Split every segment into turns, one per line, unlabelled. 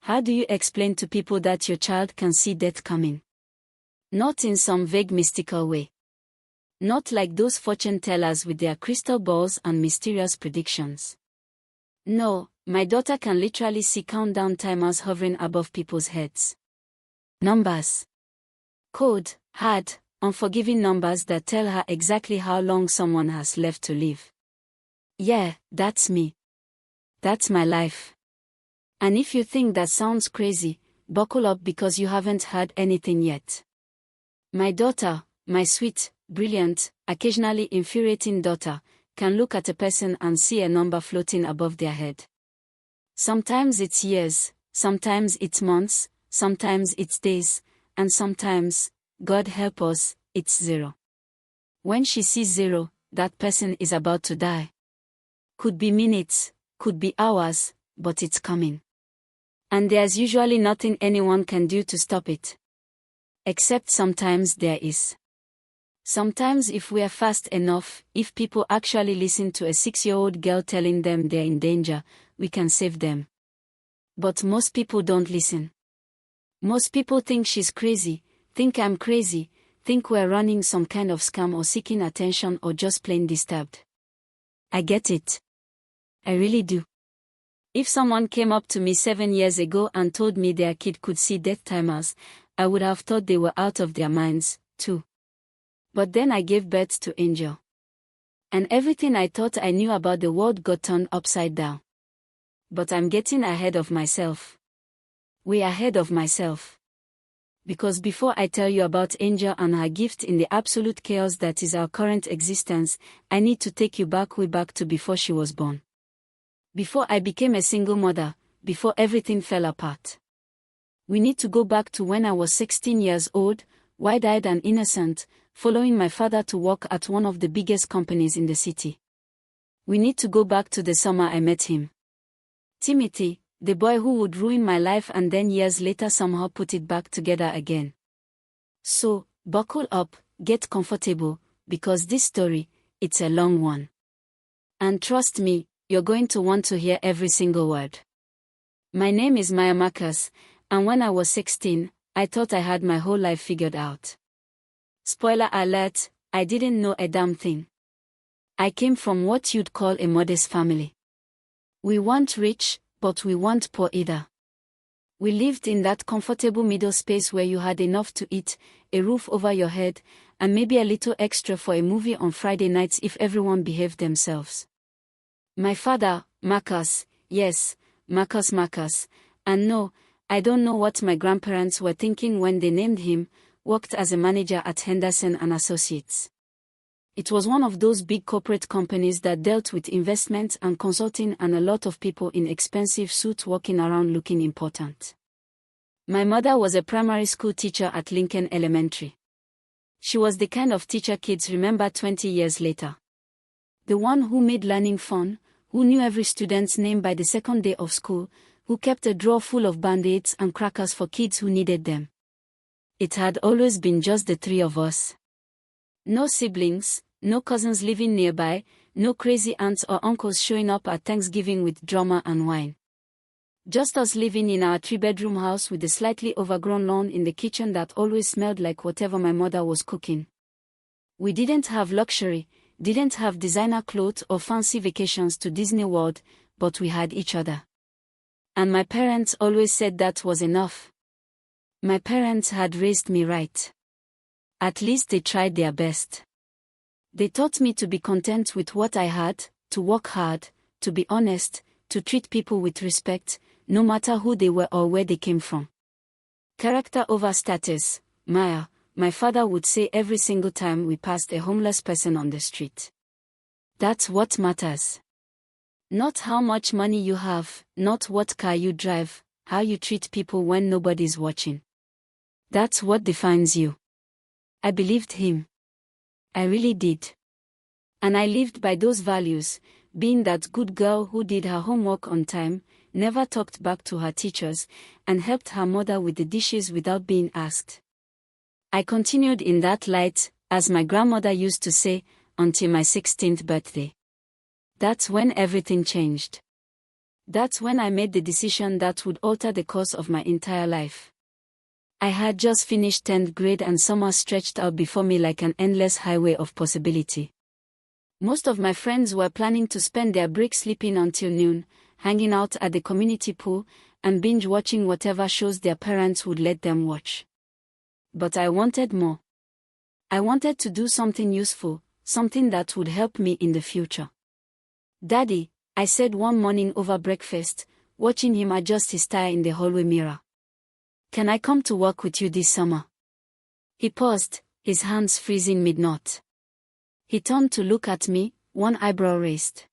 How do you explain to people that your child can see death coming? Not in some vague mystical way. Not like those fortune tellers with their crystal balls and mysterious predictions. No, my daughter can literally see countdown timers hovering above people's heads. Numbers. Cold, hard, unforgiving numbers that tell her exactly how long someone has left to live. Yeah, that's me. That's my life. And if you think that sounds crazy, buckle up because you haven't heard anything yet. My daughter, my sweet, brilliant, occasionally infuriating daughter, can look at a person and see a number floating above their head. Sometimes it's years, sometimes it's months, sometimes it's days, and sometimes, God help us, it's 0. When she sees 0, that person is about to die. Could be minutes, could be hours, but it's coming. And there's usually nothing anyone can do to stop it. Except sometimes there is. Sometimes if we're fast enough, if people actually listen to a 6-year-old girl telling them they're in danger, we can save them. But most people don't listen. Most people think she's crazy, think I'm crazy, think we're running some kind of scam or seeking attention or just plain disturbed. I get it. I really do. If someone came up to me 7 years ago and told me their kid could see death timers, I would have thought they were out of their minds, too. But then I gave birth to Angel. And everything I thought I knew about the world got turned upside down. But I'm getting ahead of myself. Way ahead of myself. Because before I tell you about Angel and her gift in the absolute chaos that is our current existence, I need to take you way back to before she was born. Before I became a single mother, before everything fell apart. We need to go back to when I was 16 years old, wide-eyed and innocent, following my father to work at one of the biggest companies in the city. We need to go back to the summer I met him. Timothy, the boy who would ruin my life and then years later somehow put it back together again. So, buckle up, get comfortable, because this story, it's a long one. And trust me, you're going to want to hear every single word. My name is Maya Marcus, and when I was 16, I thought I had my whole life figured out. Spoiler alert, I didn't know a damn thing. I came from what you'd call a modest family. We weren't rich, but we weren't poor either. We lived in that comfortable middle space where you had enough to eat, a roof over your head, and maybe a little extra for a movie on Friday nights if everyone behaved themselves. My father, Marcus, yes, Marcus, and no, I don't know what my grandparents were thinking when they named him, worked as a manager at Henderson & Associates. It was one of those big corporate companies that dealt with investment and consulting and a lot of people in expensive suits walking around looking important. My mother was a primary school teacher at Lincoln Elementary. She was the kind of teacher kids remember 20 years later. The one who made learning fun, who knew every student's name by the second day of school, who kept a drawer full of Band-Aids and crackers for kids who needed them. It had always been just the 3 of us. No siblings, no cousins living nearby, no crazy aunts or uncles showing up at Thanksgiving with drama and wine. Just us living in our 3-bedroom house with a slightly overgrown lawn in the kitchen that always smelled like whatever my mother was cooking. We didn't have luxury, didn't have designer clothes or fancy vacations to Disney World, but we had each other. And my parents always said that was enough. My parents had raised me right. At least they tried their best. They taught me to be content with what I had, to work hard, to be honest, to treat people with respect, no matter who they were or where they came from. Character over status, Maya, my father would say every single time we passed a homeless person on the street. That's what matters. Not how much money you have, not what car you drive, how you treat people when nobody's watching. That's what defines you. I believed him. I really did. And I lived by those values, being that good girl who did her homework on time, never talked back to her teachers, and helped her mother with the dishes without being asked. I continued in that light, as my grandmother used to say, until my 16th birthday. That's when everything changed. That's when I made the decision that would alter the course of my entire life. I had just finished 10th grade and summer stretched out before me like an endless highway of possibility. Most of my friends were planning to spend their break sleeping until noon, hanging out at the community pool, and binge-watching whatever shows their parents would let them watch. But I wanted more. I wanted to do something useful, something that would help me in the future. "Daddy," I said one morning over breakfast, watching him adjust his tie in the hallway mirror. "Can I come to work with you this summer?" He paused, his hands freezing mid-knot. He turned to look at me, one eyebrow raised.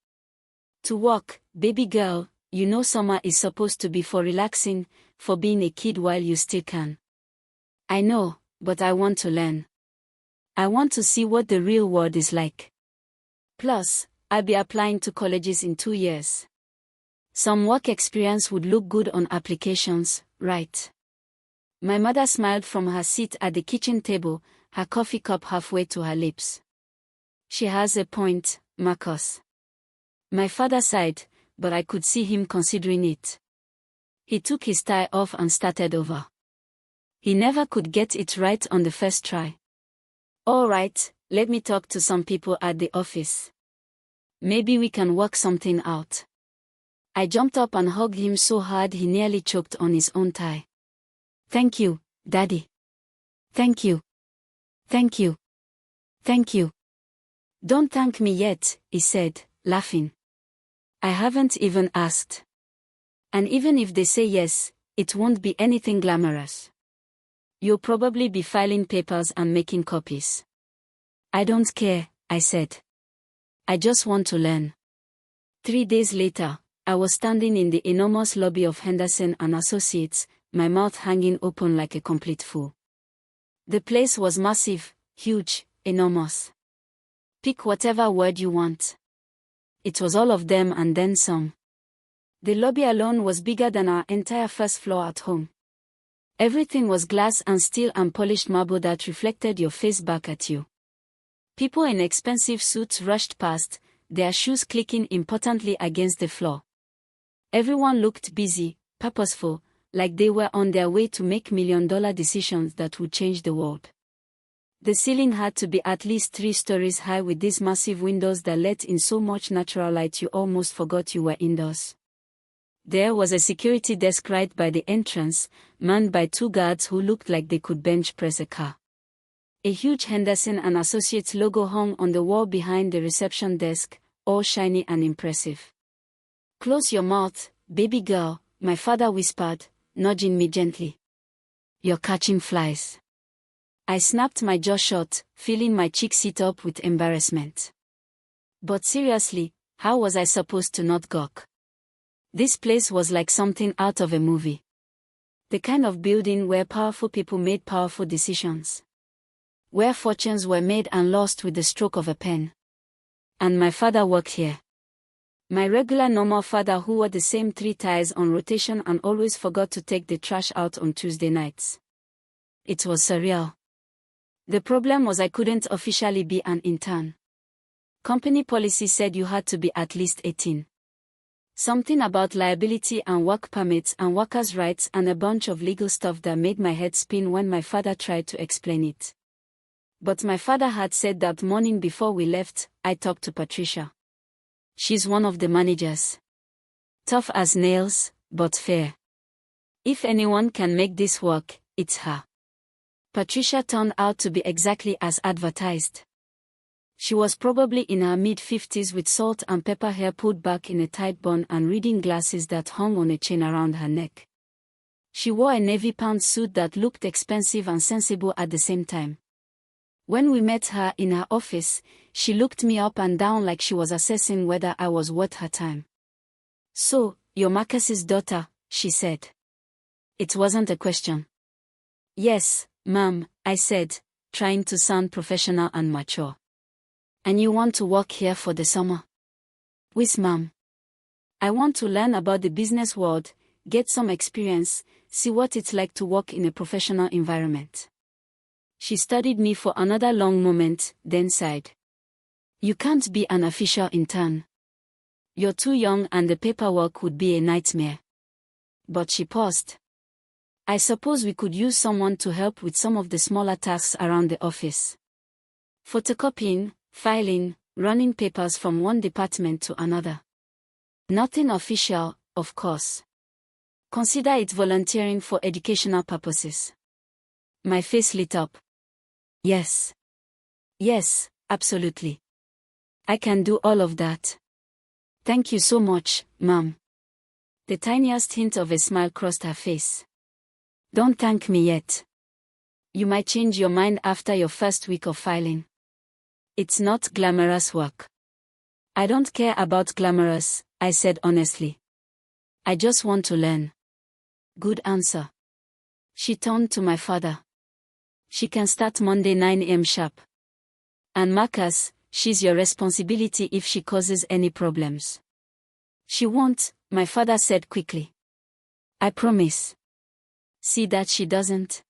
"To work, baby girl, you know summer is supposed to be for relaxing, for being a kid while you still can." "I know, but I want to learn. I want to see what the real world is like. Plus, I'll be applying to colleges in 2 years. Some work experience would look good on applications, right?" My mother smiled from her seat at the kitchen table, her coffee cup halfway to her lips. "She has a point, Marcus." My father sighed, but I could see him considering it. He took his tie off and started over. He never could get it right on the first try. "All right, let me talk to some people at the office. Maybe we can work something out." I jumped up and hugged him so hard he nearly choked on his own tie. "Thank you, Daddy. Thank you. Thank you. Thank you." "Don't thank me yet," he said, laughing. "I haven't even asked. And even if they say yes, it won't be anything glamorous. You'll probably be filing papers and making copies." "I don't care," I said. "I just want to learn." 3 days later, I was standing in the enormous lobby of Henderson and Associates, my mouth hanging open like a complete fool. The place was massive, huge, enormous. Pick whatever word you want. It was all of them and then some. The lobby alone was bigger than our entire first floor at home. Everything was glass and steel and polished marble that reflected your face back at you. People in expensive suits rushed past, their shoes clicking importantly against the floor. Everyone looked busy, purposeful, like they were on their way to make million-dollar decisions that would change the world. The ceiling had to be at least 3 stories high with these massive windows that let in so much natural light you almost forgot you were indoors. There was a security desk right by the entrance, manned by 2 guards who looked like they could bench press a car. A huge Henderson and Associates logo hung on the wall behind the reception desk, all shiny and impressive. "Close your mouth, baby girl," my father whispered, nudging me gently. "You're catching flies." I snapped my jaw shut, feeling my cheeks heat up with embarrassment. But seriously, how was I supposed to not gawk? This place was like something out of a movie. The kind of building where powerful people made powerful decisions. Where fortunes were made and lost with the stroke of a pen. And my father worked here. My regular normal father who wore the same 3 ties on rotation and always forgot to take the trash out on Tuesday nights. It was surreal. The problem was I couldn't officially be an intern. Company policy said you had to be at least 18. Something about liability and work permits and workers' rights and a bunch of legal stuff that made my head spin when my father tried to explain it. But my father had said that morning before we left, I talked to Patricia. She's one of the managers. Tough as nails, but fair. If anyone can make this work, it's her. Patricia turned out to be exactly as advertised. She was probably in her mid-50s with salt and pepper hair pulled back in a tight bun and reading glasses that hung on a chain around her neck. She wore a navy pantsuit that looked expensive and sensible at the same time. When we met her in her office, she looked me up and down like she was assessing whether I was worth her time. "So, you're Marcus's daughter," she said. It wasn't a question. "Yes, ma'am," I said, trying to sound professional and mature. "And you want to work here for the summer?" "Yes, ma'am. I want to learn about the business world, get some experience, see what it's like to work in a professional environment." She studied me for another long moment, then sighed. "You can't be an official intern. You're too young and the paperwork would be a nightmare. But she paused. I suppose we could use someone to help with some of the smaller tasks around the office. Photocopying, filing, running papers from one department to another. Nothing official, of course. Consider it volunteering for educational purposes. My face lit up. Yes. Yes, absolutely. I can do all of that. Thank you so much, Mom. The tiniest hint of a smile crossed her face. Don't thank me yet. You might change your mind after your first week of filing. It's not glamorous work. I don't care about glamorous, I said honestly. I just want to learn. Good answer. She turned to my father. She can start Monday 9 a.m. sharp. And Marcus, she's your responsibility if she causes any problems. She won't, my father said quickly. I promise. See that she doesn't.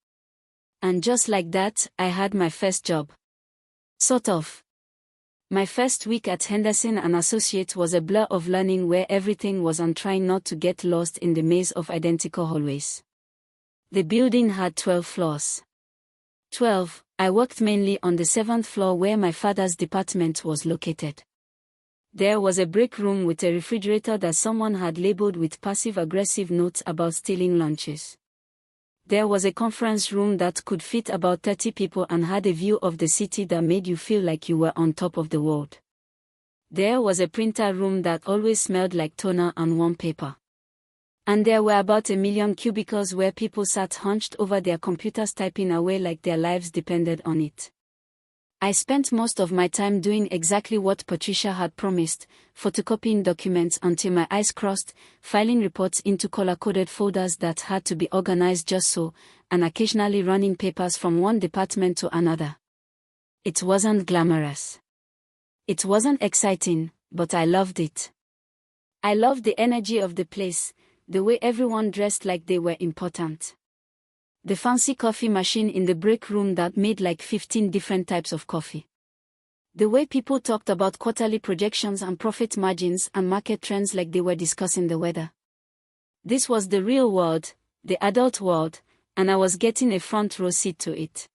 And just like that, I had my first job. Sort of. My first week at Henderson & Associates was a blur of learning where everything was on trying not to get lost in the maze of identical hallways. The building had 12 floors. 12, I worked mainly on the 7th floor where my father's department was located. There was a break room with a refrigerator that someone had labeled with passive-aggressive notes about stealing lunches. There was a conference room that could fit about 30 people and had a view of the city that made you feel like you were on top of the world. There was a printer room that always smelled like toner and warm paper. And there were about 1 million cubicles where people sat hunched over their computers typing away like their lives depended on it. I spent most of my time doing exactly what Patricia had promised, photocopying documents until my eyes crossed, filing reports into color-coded folders that had to be organized just so, and occasionally running papers from one department to another. It wasn't glamorous. It wasn't exciting, but I loved it. I loved the energy of the place, the way everyone dressed like they were important. The fancy coffee machine in the break room that made like 15 different types of coffee. The way people talked about quarterly projections and profit margins and market trends like they were discussing the weather. This was the real world, the adult world, and I was getting a front row seat to it.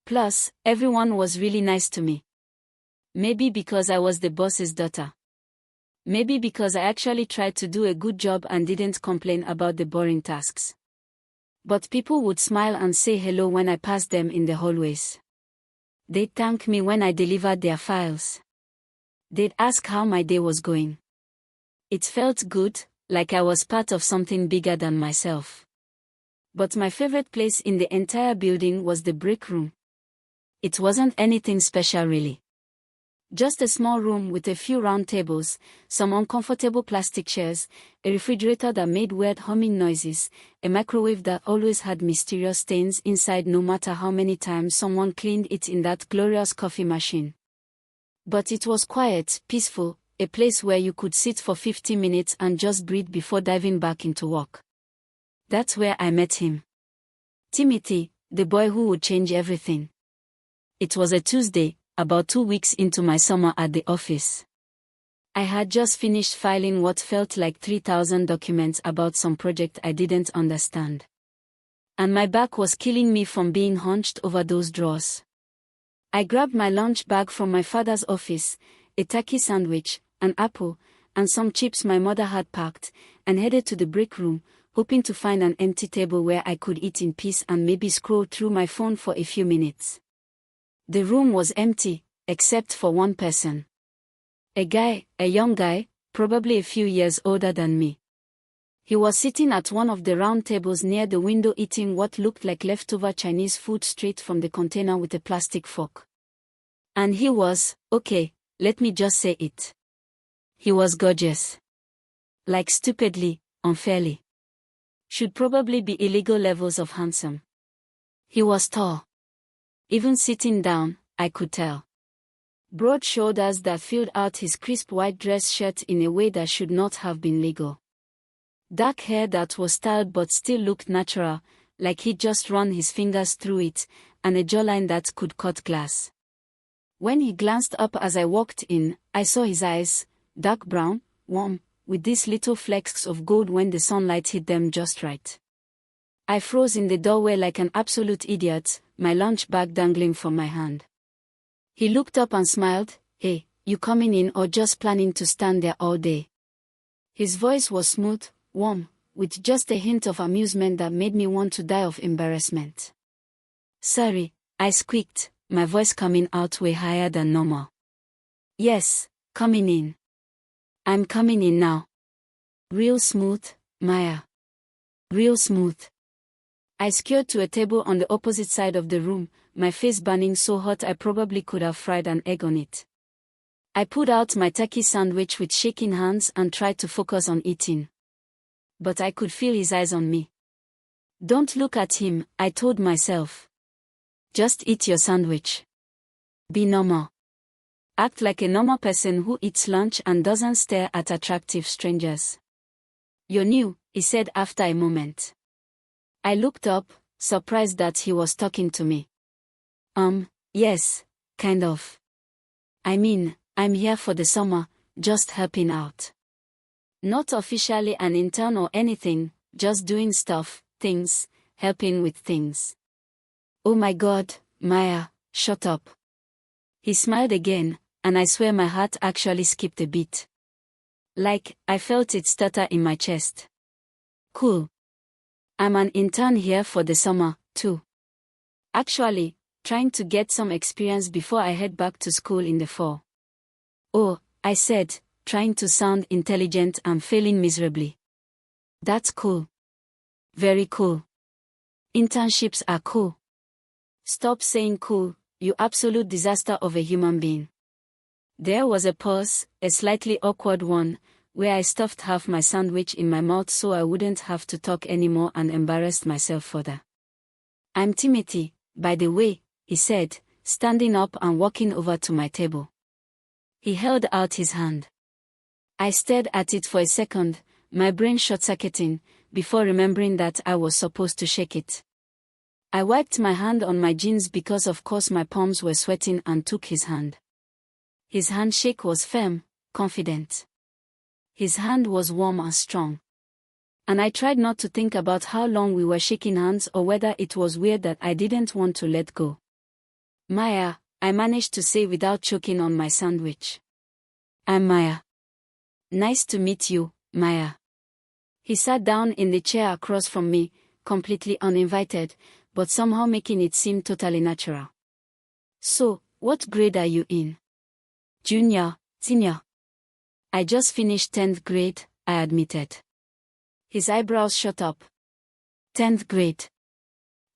Plus, everyone was really nice to me. Maybe because I was the boss's daughter. Maybe because I actually tried to do a good job and didn't complain about the boring tasks. But people would smile and say hello when I passed them in the hallways. They'd thank me when I delivered their files. They'd ask how my day was going. It felt good, like I was part of something bigger than myself. But my favorite place in the entire building was the break room. It wasn't anything special really. Just a small room with a few round tables, some uncomfortable plastic chairs, a refrigerator that made weird humming noises, a microwave that always had mysterious stains inside no matter how many times someone cleaned it in that glorious coffee machine. But it was quiet, peaceful, a place where you could sit for 50 minutes and just breathe before diving back into work. That's where I met him. Timothy, the boy who would change everything. It was a Tuesday, about 2 weeks into my summer at the office. I had just finished filing what felt like 3,000 documents about some project I didn't understand. And my back was killing me from being hunched over those drawers. I grabbed my lunch bag from my father's office, a turkey sandwich, an apple, and some chips my mother had packed, and headed to the break room, hoping to find an empty table where I could eat in peace and maybe scroll through my phone for a few minutes. The room was empty, except for one person. A guy, a young guy, probably a few years older than me. He was sitting at one of the round tables near the window eating what looked like leftover Chinese food straight from the container with a plastic fork. And he was, okay, let me just say it. He was gorgeous. Like stupidly, unfairly. Should probably be illegal levels of handsome. He was tall. Even sitting down, I could tell. Broad shoulders that filled out his crisp white dress shirt in a way that should not have been legal. Dark hair that was styled but still looked natural, like he'd just run his fingers through it, and a jawline that could cut glass. When he glanced up as I walked in, I saw his eyes, dark brown, warm, with these little flecks of gold when the sunlight hit them just right. I froze in the doorway like an absolute idiot, my lunch bag dangling from my hand. He looked up and smiled. "Hey, you coming in or just planning to stand there all day?" His voice was smooth, warm, with just a hint of amusement that made me want to die of embarrassment. "Sorry," I squeaked, my voice coming out way higher than normal. "Yes, coming in. I'm coming in now." "Real smooth, Maya. Real smooth." I scurried to a table on the opposite side of the room, my face burning so hot I probably could have fried an egg on it. I pulled out my turkey sandwich with shaking hands and tried to focus on eating. But I could feel his eyes on me. "Don't look at him," I told myself. "Just eat your sandwich. Be normal. Act like a normal person who eats lunch and doesn't stare at attractive strangers." "You're new," he said after a moment. I looked up, surprised that he was talking to me. Yes, kind of. I mean, I'm here for the summer, just helping out. Not officially an intern or anything, just doing stuff, things, helping with things." "Oh my God, Maya, shut up." He smiled again, and I swear my heart actually skipped a beat. Like, I felt it stutter in my chest. "Cool. I'm an intern here for the summer, too. Actually, trying to get some experience before I head back to school in the fall." "Oh," I said, trying to sound intelligent and failing miserably. "That's cool. Very cool. Internships are cool." "Stop saying cool, you absolute disaster of a human being." There was a pause, a slightly awkward one, where I stuffed half my sandwich in my mouth so I wouldn't have to talk anymore and embarrassed myself further. "I'm Timothy, by the way," he said, standing up and walking over to my table. He held out his hand. I stared at it for a second, my brain short-circuiting, before remembering that I was supposed to shake it. I wiped my hand on my jeans because of course my palms were sweating and took his hand. His handshake was firm, confident. His hand was warm and strong. And I tried not to think about how long we were shaking hands or whether it was weird that I didn't want to let go. "Maya," I managed to say without choking on my sandwich. "I'm Maya." "Nice to meet you, Maya." He sat down in the chair across from me, completely uninvited, but somehow making it seem totally natural. "So, what grade are you in?" "Junior, senior." "I just finished 10th grade, I admitted. His eyebrows shot up. 10th grade.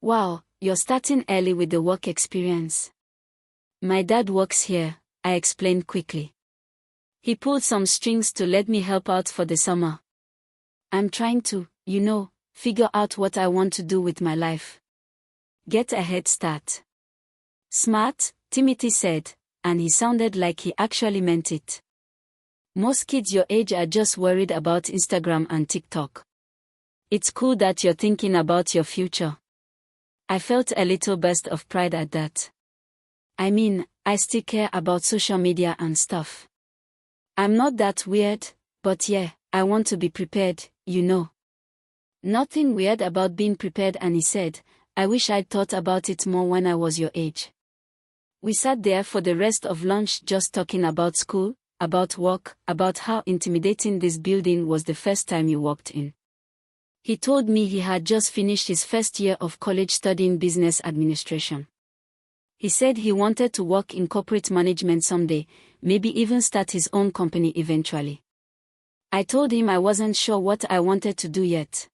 Wow, you're starting early with the work experience." "My dad works here," I explained quickly. "He pulled some strings to let me help out for the summer. I'm trying to, figure out what I want to do with my life. Get a head start." "Smart," Timothy said, and he sounded like he actually meant it. "Most kids your age are just worried about Instagram and TikTok. It's cool that you're thinking about your future." I felt a little burst of pride at that. I mean, I still care about social media and stuff. I'm not that weird, but yeah, I want to be prepared, Nothing weird about being prepared, and he said, "I wish I'd thought about it more when I was your age." We sat there for the rest of lunch just talking about school, about work, about how intimidating this building was the first time you walked in. He told me he had just finished his first year of college studying business administration. He said he wanted to work in corporate management someday, maybe even start his own company eventually. I told him I wasn't sure what I wanted to do yet.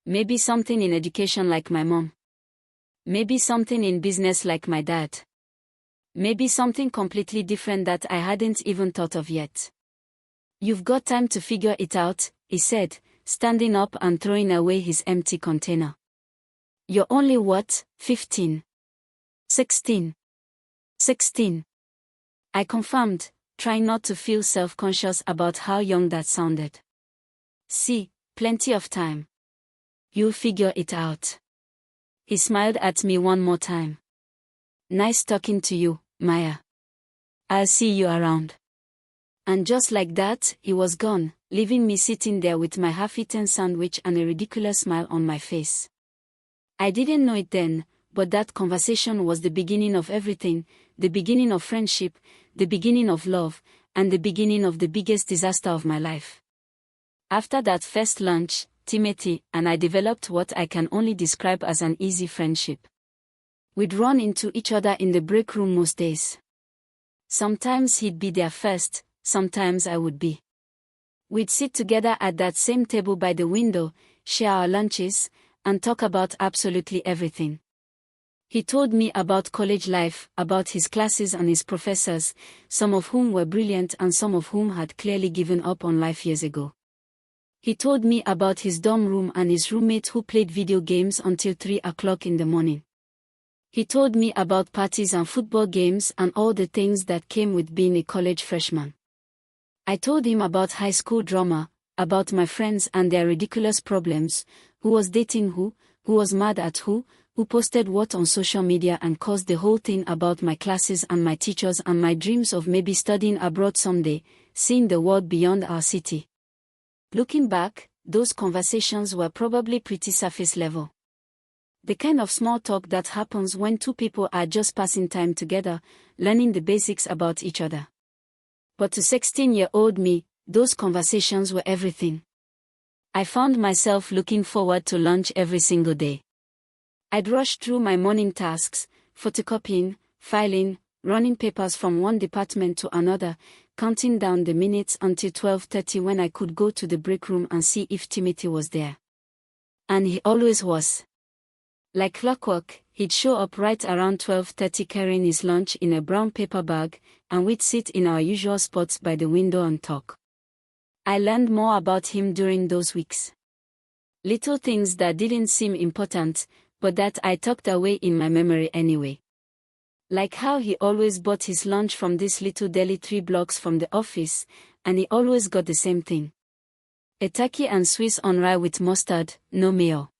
Maybe something in education like my mom. Maybe something in business like my dad. Maybe something completely different that I hadn't even thought of yet. "You've got time to figure it out," he said, standing up and throwing away his empty container. "You're only what, 15? 16? 16. I confirmed, trying not to feel self-conscious about how young that sounded. "See, plenty of time. You'll figure it out." He smiled at me one more time. "Nice talking to you, Maya. I'll see you around." And just like that, he was gone, leaving me sitting there with my half-eaten sandwich and a ridiculous smile on my face. I didn't know it then, but that conversation was the beginning of everything, the beginning of friendship, the beginning of love, and the beginning of the biggest disaster of my life. After that first lunch, Timothy and I developed what I can only describe as an easy friendship. We'd run into each other in the break room most days. Sometimes he'd be there first, sometimes I would be. We'd sit together at that same table by the window, share our lunches, and talk about absolutely everything. He told me about college life, about his classes and his professors, some of whom were brilliant and some of whom had clearly given up on life years ago. He told me about his dorm room and his roommate who played video games until 3 o'clock in the morning. He told me about parties and football games and all the things that came with being a college freshman. I told him about high school drama, about my friends and their ridiculous problems, who was dating who was mad at who posted what on social media and caused the whole thing about my classes and my teachers and my dreams of maybe studying abroad someday, seeing the world beyond our city. Looking back, those conversations were probably pretty surface level. The kind of small talk that happens when two people are just passing time together, learning the basics about each other. But to 16-year-old me, those conversations were everything. I found myself looking forward to lunch every single day. I'd rush through my morning tasks, photocopying, filing, running papers from one department to another, counting down the minutes until 12:30 when I could go to the break room and see if Timothy was there. And he always was. Like clockwork, he'd show up right around 12:30 carrying his lunch in a brown paper bag, and we'd sit in our usual spots by the window and talk. I learned more about him during those weeks. Little things that didn't seem important, but that I tucked away in my memory anyway. Like how he always bought his lunch from this little deli 3 blocks from the office, and he always got the same thing. A turkey and Swiss on rye with mustard, no mayo.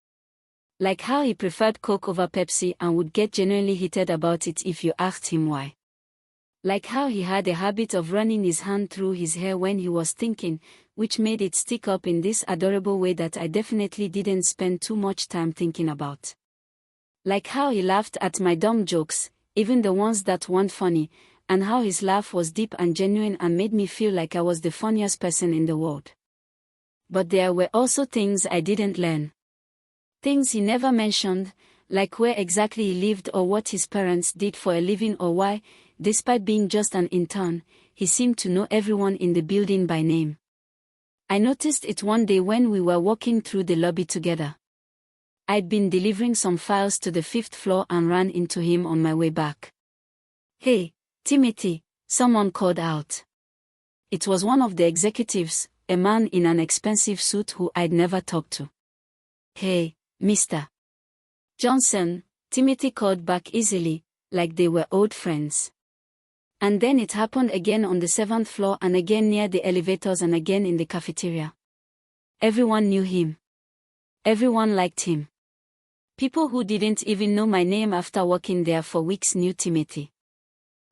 Like how he preferred Coke over Pepsi and would get genuinely heated about it if you asked him why. Like how he had a habit of running his hand through his hair when he was thinking, which made it stick up in this adorable way that I definitely didn't spend too much time thinking about. Like how he laughed at my dumb jokes, even the ones that weren't funny, and how his laugh was deep and genuine and made me feel like I was the funniest person in the world. But there were also things I didn't learn. Things he never mentioned, like where exactly he lived or what his parents did for a living or why, despite being just an intern, he seemed to know everyone in the building by name. I noticed it one day when we were walking through the lobby together. I'd been delivering some files to the 5th floor and ran into him on my way back. "Hey, Timothy," someone called out. It was one of the executives, a man in an expensive suit who I'd never talked to. "Hey, Mr. Johnson," Timothy called back easily, like they were old friends. And then it happened again on the 7th floor and again near the elevators and again in the cafeteria. Everyone knew him. Everyone liked him. People who didn't even know my name after working there for weeks knew Timothy.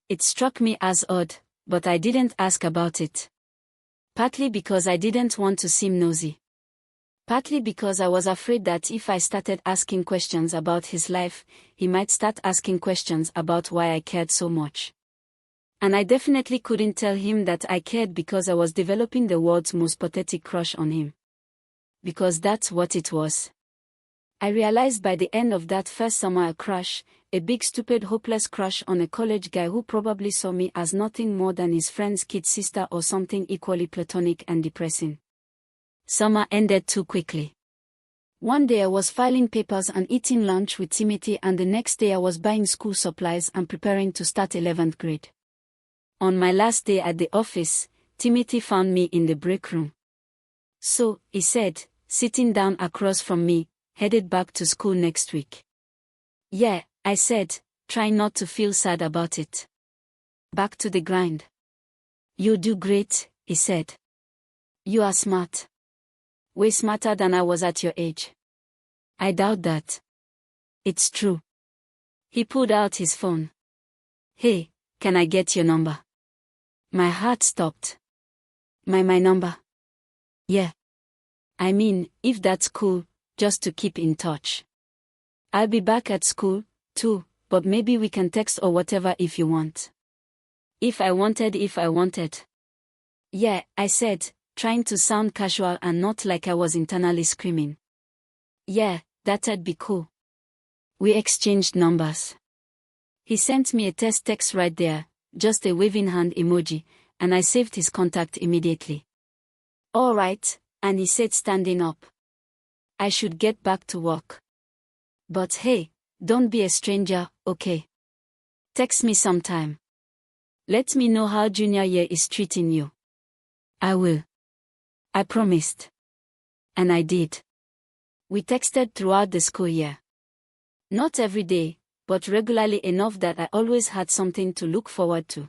It struck me as odd, but I didn't ask about it. Partly because I didn't want to seem nosy. Partly because I was afraid that if I started asking questions about his life, he might start asking questions about why I cared so much. And I definitely couldn't tell him that I cared because I was developing the world's most pathetic crush on him. Because that's what it was. I realized by the end of that first summer a crush, a big stupid hopeless crush on a college guy who probably saw me as nothing more than his friend's kid sister or something equally platonic and depressing. Summer ended too quickly. One day I was filing papers and eating lunch with Timothy, and the next day I was buying school supplies and preparing to start 11th grade. On my last day at the office, Timothy found me in the break room. "So," he said, sitting down across from me, "headed back to school next week?" "Yeah," I said, trying not to feel sad about it. "Back to the grind." "You do great," he said. "You are smart. Way smarter than I was at your age." "I doubt that." "It's true." He pulled out his phone. "Hey, can I get your number?" My heart stopped. My number? Yeah. I mean, if that's cool, just to keep in touch. I'll be back at school, too, but maybe we can text or whatever if you want. If I wanted. Yeah, I said, trying to sound casual and not like I was internally screaming. Yeah, that'd be cool. We exchanged numbers. He sent me a test text right there, just a waving hand emoji, and I saved his contact immediately. All right, and he said standing up. I should get back to work. But hey, don't be a stranger, okay? Text me sometime. Let me know how junior year is treating you. I will. I promised. And I did. We texted throughout the school year. Not every day, but regularly enough that I always had something to look forward to.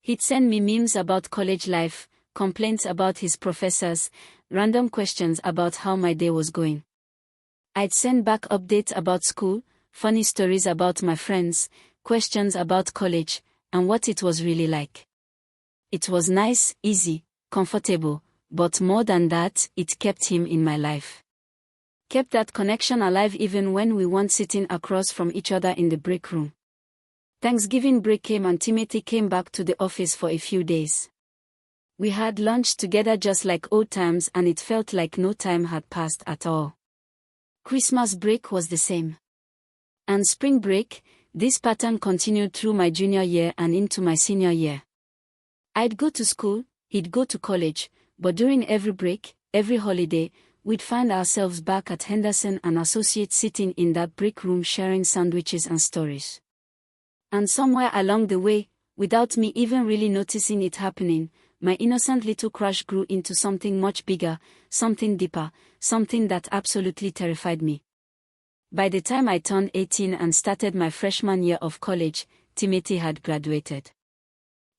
He'd send me memes about college life, complaints about his professors, random questions about how my day was going. I'd send back updates about school, funny stories about my friends, questions about college, and what it was really like. It was nice, easy, comfortable, but more than that, it kept him in my life. Kept that connection alive even when we weren't sitting across from each other in the break room. Thanksgiving break came and Timothy came back to the office for a few days. We had lunch together just like old times and it felt like no time had passed at all. Christmas break was the same. And spring break, this pattern continued through my junior year and into my senior year. I'd go to school, he'd go to college, but during every break, every holiday, we'd find ourselves back at Henderson and Associates sitting in that break room sharing sandwiches and stories. And somewhere along the way, without me even really noticing it happening, my innocent little crush grew into something much bigger, something deeper, something that absolutely terrified me. By the time I turned 18 and started my freshman year of college, Timothy had graduated.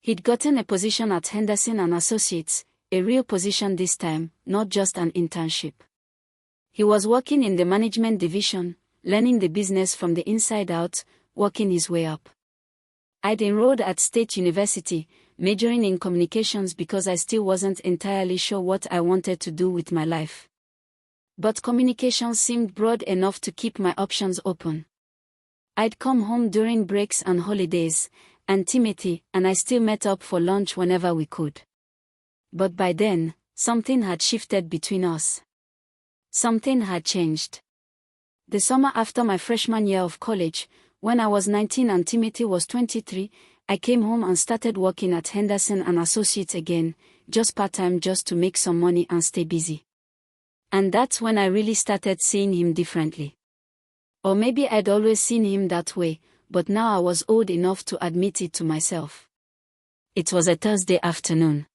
He'd gotten a position at Henderson and Associates, a real position this time, not just an internship. He was working in the management division, learning the business from the inside out, working his way up. I'd enrolled at State University, majoring in communications because I still wasn't entirely sure what I wanted to do with my life. But communications seemed broad enough to keep my options open. I'd come home during breaks and holidays, and Timothy and I still met up for lunch whenever we could. But by then, something had shifted between us. Something had changed. The summer after my freshman year of college, when I was 19 and Timothy was 23, I came home and started working at Henderson and Associates again, just part-time just to make some money and stay busy. And that's when I really started seeing him differently. Or maybe I'd always seen him that way, but now I was old enough to admit it to myself. It was a Thursday afternoon.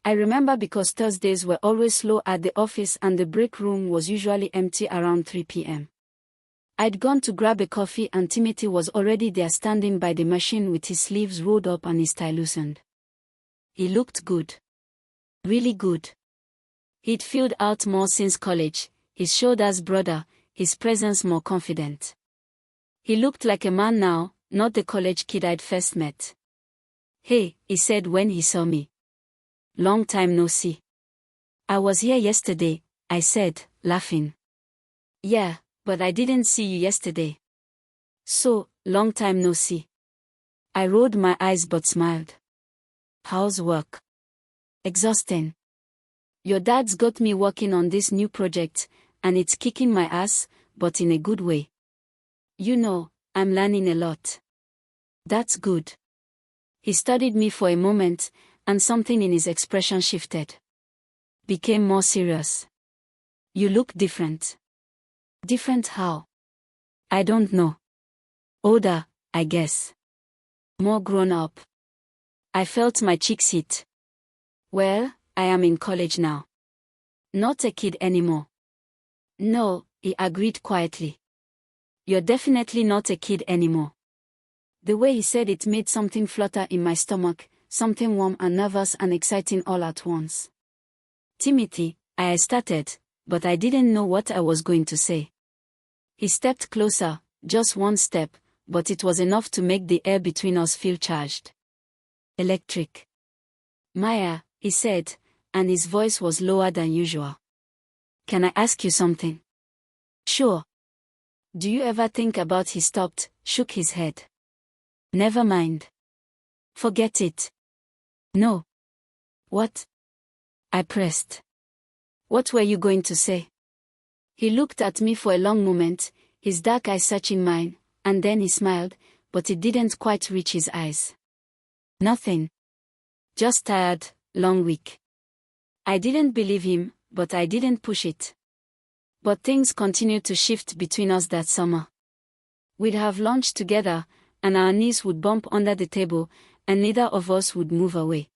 I remember because Thursdays were always slow at the office and the break room was usually empty around 3 p.m. I'd gone to grab a coffee and Timothy was already there standing by the machine with his sleeves rolled up and his tie loosened. He looked good. Really good. He'd filled out more since college, his shoulders broader, his presence more confident. He looked like a man now, not the college kid I'd first met. Hey, he said when he saw me. Long time no see. I was here yesterday, I said, laughing. Yeah, but I didn't see you yesterday. So, long time no see. I rolled my eyes but smiled. How's work? Exhausting. Your dad's got me working on this new project, and it's kicking my ass, but in a good way. You know, I'm learning a lot. That's good. He studied me for a moment, and something in his expression shifted. Became more serious. You look different. Different how? I don't know. Older, I guess. More grown up. I felt my cheeks hit. Well, I am in college now. Not a kid anymore. No, he agreed quietly. You're definitely not a kid anymore. The way he said it made something flutter in my stomach, something warm and nervous and exciting all at once. Timothy, I started, but I didn't know what I was going to say. He stepped closer, just one step, but it was enough to make the air between us feel charged. Electric. Maya, he said, and his voice was lower than usual. Can I ask you something? Sure. Do you ever think about? He stopped, shook his head. Never mind. Forget it. No. What? I pressed. What were you going to say? He looked at me for a long moment, his dark eyes searching mine, and then he smiled, but it didn't quite reach his eyes. Nothing. Just tired, long week. I didn't believe him, but I didn't push it. But things continued to shift between us that summer. We'd have lunch together, and our knees would bump under the table, and neither of us would move away.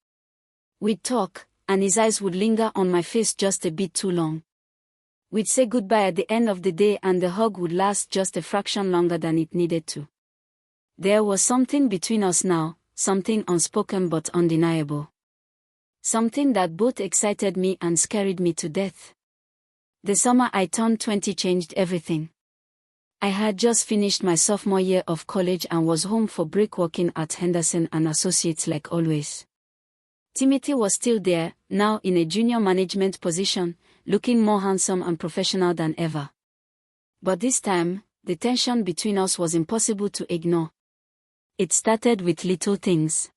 We'd talk, and his eyes would linger on my face just a bit too long. We'd say goodbye at the end of the day, and the hug would last just a fraction longer than it needed to. There was something between us now, something unspoken but undeniable. Something that both excited me and scared me to death. The summer I turned 20 changed everything. I had just finished my sophomore year of college and was home for break working at Henderson and Associates like always. Timothy was still there, now in a junior management position, looking more handsome and professional than ever. But this time, the tension between us was impossible to ignore. It started with little things.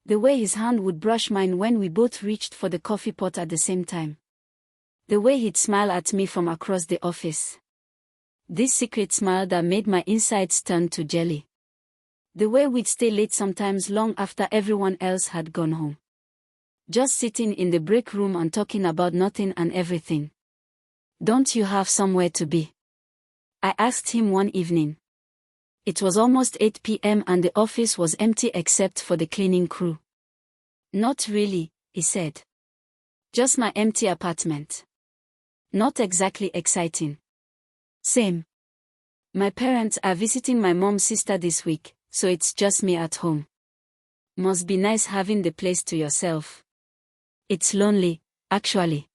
The way his hand would brush mine when we both reached for the coffee pot at the same time. The way he'd smile at me from across the office. This secret smile that made my insides turn to jelly. The way we'd stay late sometimes long after everyone else had gone home. Just sitting in the break room and talking about nothing and everything. Don't you have somewhere to be? I asked him one evening. It was almost 8 p.m. and the office was empty except for the cleaning crew. Not really, he said. Just my empty apartment. Not exactly exciting. Same. My parents are visiting my mom's sister this week, so it's just me at home. Must be nice having the place to yourself. It's lonely, actually.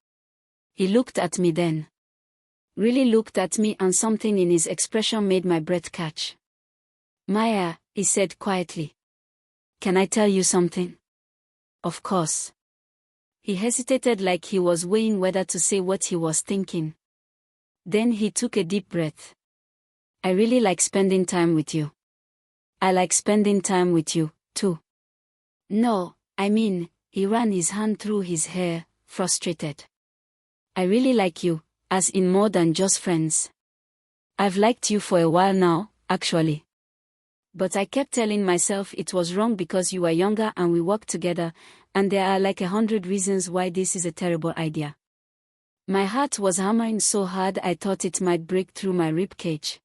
He looked at me then. Really looked at me, and something in his expression made my breath catch. Maya, he said quietly. Can I tell you something? Of course. He hesitated like he was weighing whether to say what he was thinking. Then he took a deep breath. I really like spending time with you. I like spending time with you, too. No, I mean, he ran his hand through his hair, frustrated. I really like you, as in more than just friends. I've liked you for a while now, actually. But I kept telling myself it was wrong because you were younger and we worked together, and there are like 100 reasons why this is a terrible idea. My heart was hammering so hard I thought it might break through my ribcage.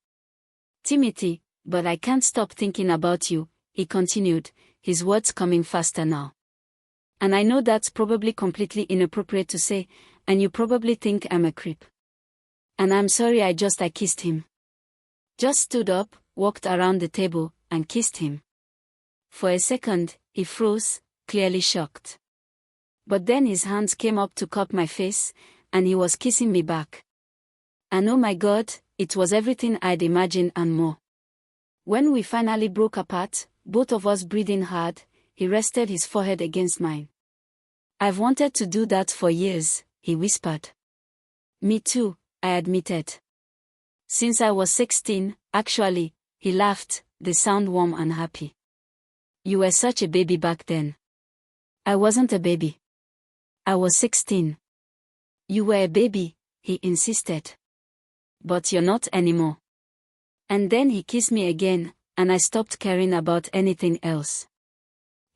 Timothy, but I can't stop thinking about you, he continued, his words coming faster now. And I know that's probably completely inappropriate to say, and you probably think I'm a creep. And I'm sorry. I kissed him. Just stood up, walked around the table, and kissed him. For a second, he froze, clearly shocked. But then his hands came up to cup my face, and he was kissing me back. And oh my God, it was everything I'd imagined and more. When we finally broke apart, both of us breathing hard, he rested his forehead against mine. I've wanted to do that for years, he whispered. Me too, I admitted. Since I was 16, actually, he laughed, the sound warm and happy. You were such a baby back then. I wasn't a baby. I was 16. You were a baby, he insisted. But you're not anymore. And then he kissed me again, and I stopped caring about anything else.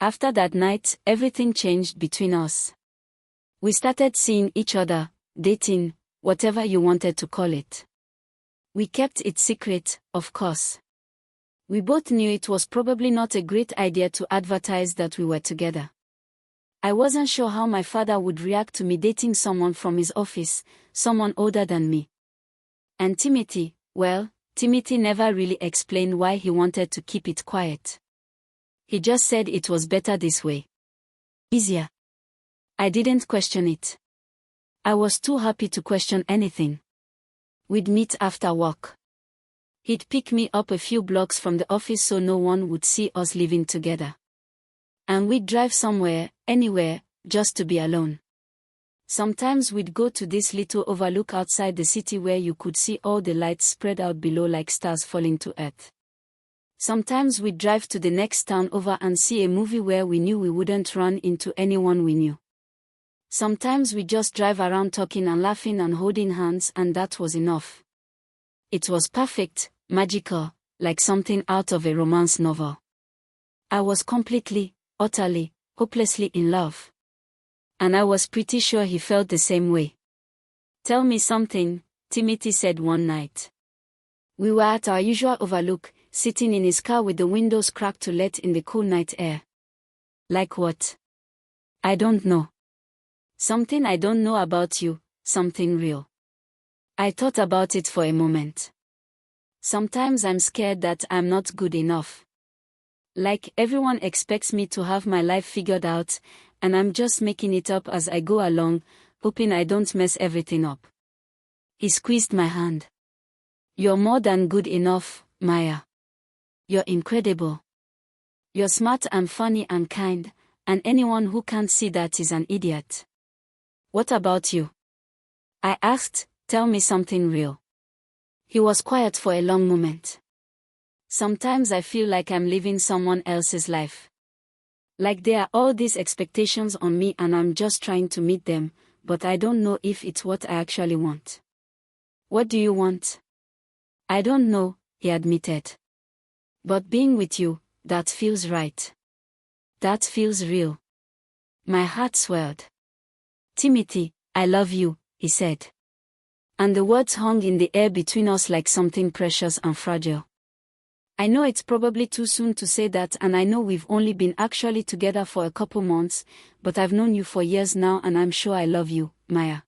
After that night, everything changed between us. We started seeing each other, dating, whatever you wanted to call it. We kept it secret, of course. We both knew it was probably not a great idea to advertise that we were together. I wasn't sure how my father would react to me dating someone from his office, someone older than me. And Timothy, well, Timothy never really explained why he wanted to keep it quiet. He just said it was better this way. Easier. I didn't question it. I was too happy to question anything. We'd meet after work. He'd pick me up a few blocks from the office so no one would see us living together. And we'd drive somewhere, anywhere, just to be alone. Sometimes we'd go to this little overlook outside the city where you could see all the lights spread out below like stars falling to earth. Sometimes we'd drive to the next town over and see a movie where we knew we wouldn't run into anyone we knew. Sometimes we just drive around talking and laughing and holding hands, and that was enough. It was perfect, magical, like something out of a romance novel. I was completely, utterly, hopelessly in love. And I was pretty sure he felt the same way. "Tell me something," Timothy said one night. We were at our usual overlook, sitting in his car with the windows cracked to let in the cool night air. "Like what?" "I don't know. Something I don't know about you, something real." I thought about it for a moment. Sometimes I'm scared that I'm not good enough. Like everyone expects me to have my life figured out, and I'm just making it up as I go along, hoping I don't mess everything up. He squeezed my hand. "You're more than good enough, Maya. You're incredible. You're smart and funny and kind, and anyone who can't see that is an idiot." "What about you?" I asked. "Tell me something real." He was quiet for a long moment. "Sometimes I feel like I'm living someone else's life. Like there are all these expectations on me and I'm just trying to meet them, but I don't know if it's what I actually want." "What do you want?" "I don't know," he admitted. "But being with you, that feels right. That feels real." My heart swelled. "Timothy, I love you," he said. And the words hung in the air between us like something precious and fragile. I know it's probably too soon to say that, and I know we've only been actually together for a couple months, but I've known you for years now and I'm sure I love you, Maya.